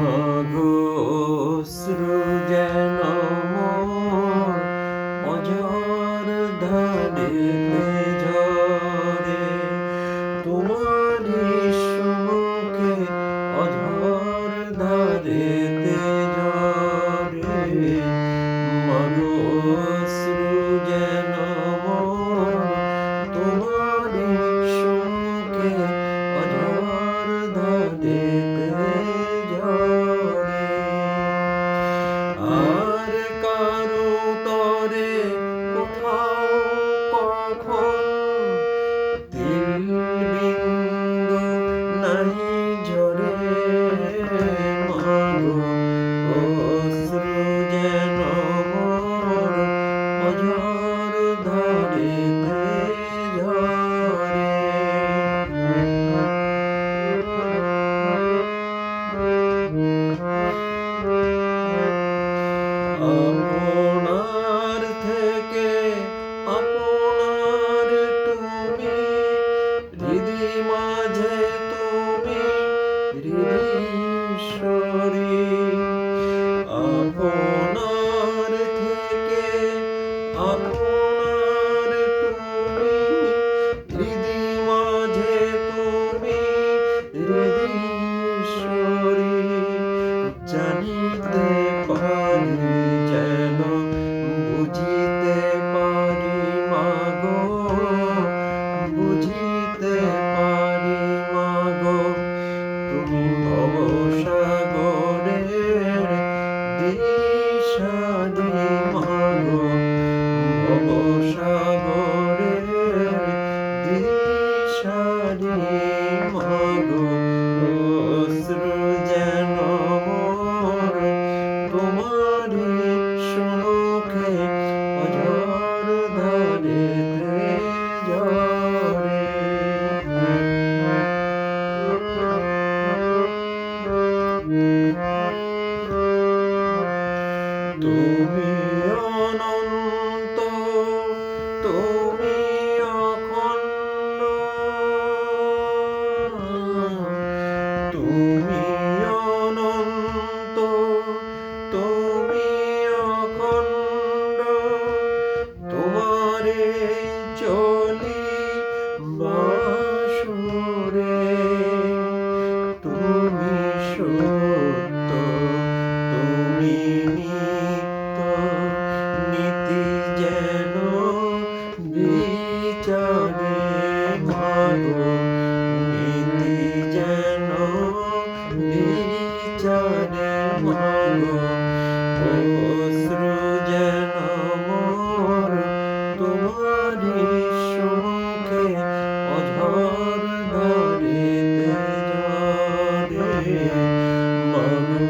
মাগো অশ্রু যেন মোর অঝর ধারেতে ঝরে, তোমারি সুমুখে অঝর ধারেতে ঝরে। মাগো অশ্রু যেন মোর তোমারি সুমুখে অঝর ধারেতে ঝরে। আর কারো তরে কোথাও কখন তিল বিন্দু নাহি ঝরে। মাগো অশ্রু যেন মোর অঝর ধারেতে ঝরে। আপনার থেকে আপনার তুমি, হৃদি মাঝে তুমি হৃদীশ্বরী। আপনার থেকে আপনার তুমি, হৃদি মাঝে তুমি হৃদীশ্বরী। জানিতে পারি যেন বুঝিতে পারি মাগো, বুঝিতে পারি মাগো। তুমি ভবসাগরের দিশারি মাগো, ভবসাগরের দিশারি মাগো। অশ্রু যেন মোর তোমারি সুমুখে অঝর ধারেতে ঝরে। তুমি অনন্ত, তুমি অখণ্ড, তুমি অনন্ত, তুমি অখণ্ড। তোমারে চলি বাসুরে, তুমি সত্য, তুমি নিত্য, নীতি যেন বিচারে মাগো, নীতি যেন বিচারে মাগো। অশ্রু যেন মোর তোমারি সুমুখে অঝর ধারেতে ঝরে। মাগো